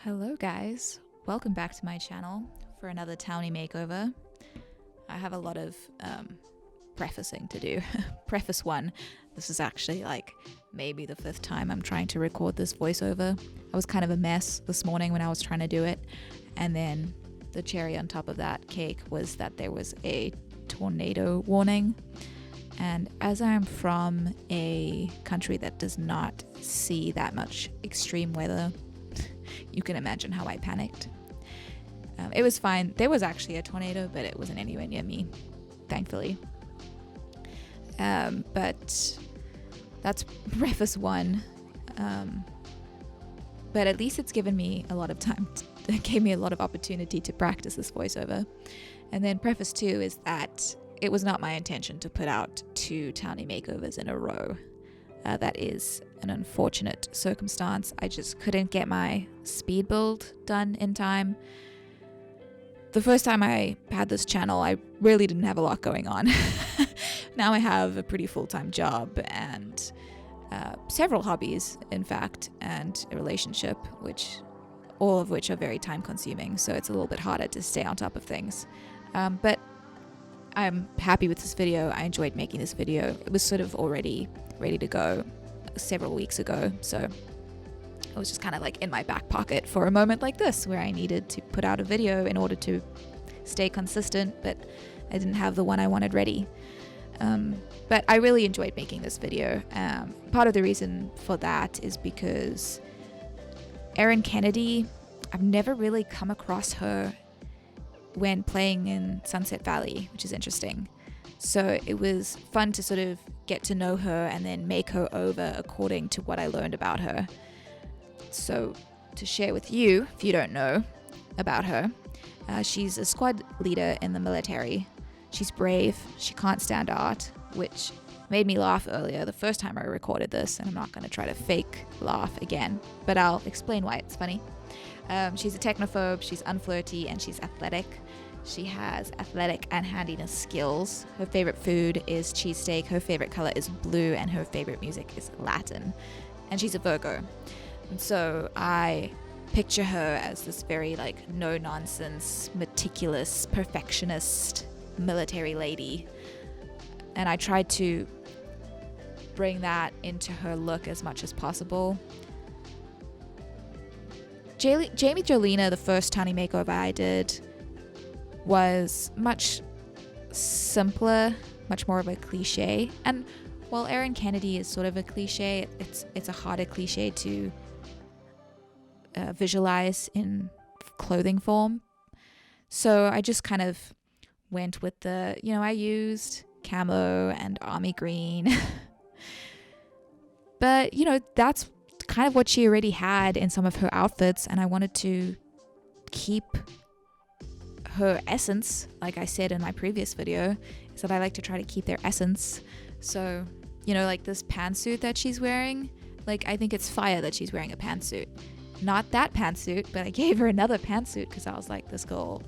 Hello guys, welcome back to my channel for another Townie Makeover. I have a lot of prefacing to do. Preface 1, this is actually like maybe the 5th time I'm trying to record this voiceover. I was kind of a mess this morning when I was trying to do it, and then the cherry on top of that cake was that there was a tornado warning. And as I'm from a country that does not see that much extreme weather, you can imagine how I panicked. It was fine. There was actually a tornado, but it wasn't anywhere near me, thankfully. But that's preface 1. But at least it's given me a lot of time. It gave me a lot of opportunity to practice this voiceover. And then preface 2 is that it was not my intention to put out 2 Townie Makeovers in a row. That is an unfortunate circumstance. I just couldn't get my speed build done in time. The first time I had this channel, I really didn't have a lot going on. Now I have a pretty full-time job and several hobbies, in fact, and a relationship, all of which are very time-consuming, so it's a little bit harder to stay on top of things. But I'm happy with this video. I enjoyed making this video. It was sort of already ready to go several weeks ago, so it was just kind of like in my back pocket for a moment like this where I needed to put out a video in order to stay consistent, but I didn't have the one I wanted ready. But I really enjoyed making this video. Part of the reason for that is because Erin Kennedy, I've never really come across her when playing in Sunset Valley, which is interesting. So it was fun to sort of get to know her and then make her over according to what I learned about her. So to share with you, if you don't know about her, she's a squad leader in the military. She's brave, she can't stand art, which made me laugh earlier the first time I recorded this, and I'm not going to try to fake laugh again, but I'll explain why it's funny. She's a technophobe, she's unflirty, and she's athletic. She has athletic and handiness skills. Her favorite food is cheesesteak, her favorite color is blue, and her favorite music is Latin. And she's a Virgo. And so I picture her as this very like no-nonsense, meticulous, perfectionist military lady. And I tried to bring that into her look as much as possible. Jamie Jolina, the first Townie Makeover I did, was much simpler, much more of a cliche. And while Erin Kennedy is sort of a cliche, it's a harder cliche to visualize in clothing form. So I just kind of went with I used camo and army green. But, that's kind of what she already had in some of her outfits, and I wanted to keep her essence. Like I said in my previous video, is that I like to try to keep their essence. So, like this pantsuit that she's wearing, like I think it's fire that she's wearing a pantsuit. Not that pantsuit, but I gave her another pantsuit because I was like, this girl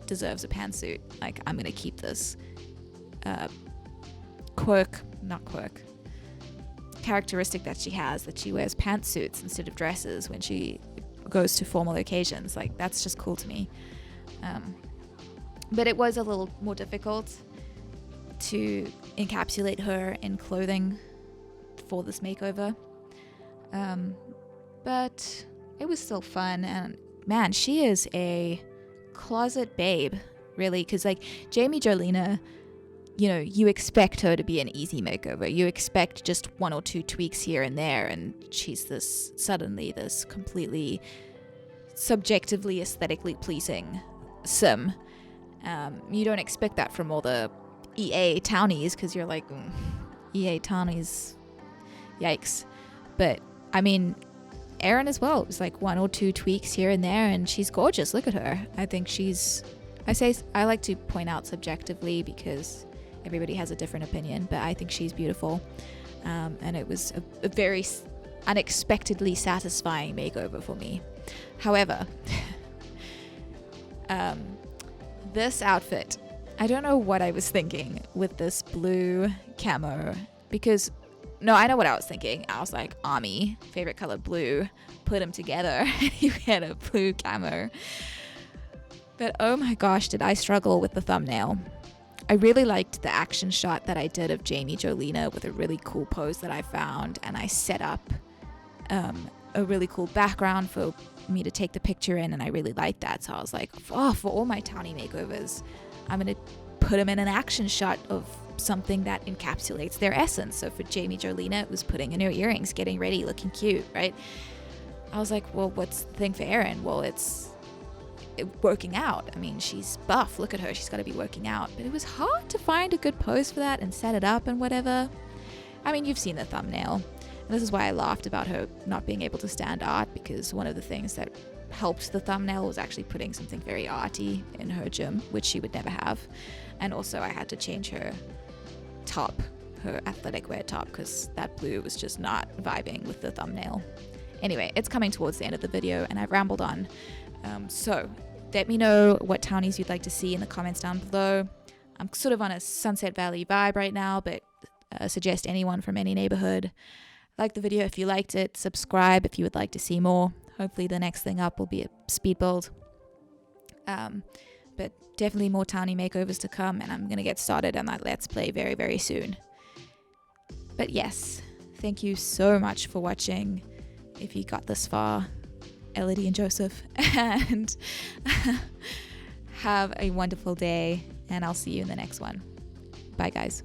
deserves a pantsuit. Like, I'm gonna keep this characteristic that she has, that she wears pantsuits instead of dresses when she goes to formal occasions. Like, that's just cool to me. But it was a little more difficult to encapsulate her in clothing for this makeover. But it was still fun, and man, she is a closet babe, really, because like Jamie Jolina, you expect her to be an easy makeover. You expect just 1 or 2 tweaks here and there, and she's suddenly this completely subjectively aesthetically pleasing sim. You don't expect that from all the EA Townies, because you're like, EA Townies, yikes. But I mean, Erin as well, it was like 1 or 2 tweaks here and there, and she's gorgeous. Look at her. I think I like to point out subjectively because everybody has a different opinion, but I think she's beautiful. And it was a very unexpectedly satisfying makeover for me. However, this outfit, I don't know what I was thinking with this blue camo, because no, I know what I was thinking. I was like, army, favorite color blue, put them together, and you get a blue camo. But oh my gosh, did I struggle with the thumbnail. I really liked the action shot that I did of Jamie Jolina with a really cool pose that I found, and I set up a really cool background for me to take the picture in, and I really liked that. So I was like, oh, for all my Townie makeovers, I'm going to put them in an action shot of something that encapsulates their essence. So for Jamie Jolina, it was putting in her earrings, getting ready, looking cute, right? I was like, well, what's the thing for Erin? Well, it's working out. I mean, she's buff. Look at her. She's got to be working out. But it was hard to find a good pose for that and set it up and whatever. I mean, you've seen the thumbnail. And this is why I laughed about her not being able to stand art, because one of the things that helped the thumbnail was actually putting something very arty in her gym, which she would never have. And also I had to change her top, her athletic wear top, because that blue was just not vibing with the thumbnail. Anyway, it's coming towards the end of the video and I've rambled on. So let me know what townies you'd like to see in the comments down below. I'm sort of on a Sunset Valley vibe right now, but suggest anyone from any neighborhood. Like the video if you liked it, subscribe if you would like to see more. Hopefully the next thing up will be a speed build. But definitely more Townie makeovers to come, and I'm going to get started on that Let's Play very, very soon. But yes, thank you so much for watching. If you got this far, Elodie and Joseph, and have a wonderful day, and I'll see you in the next one. Bye guys.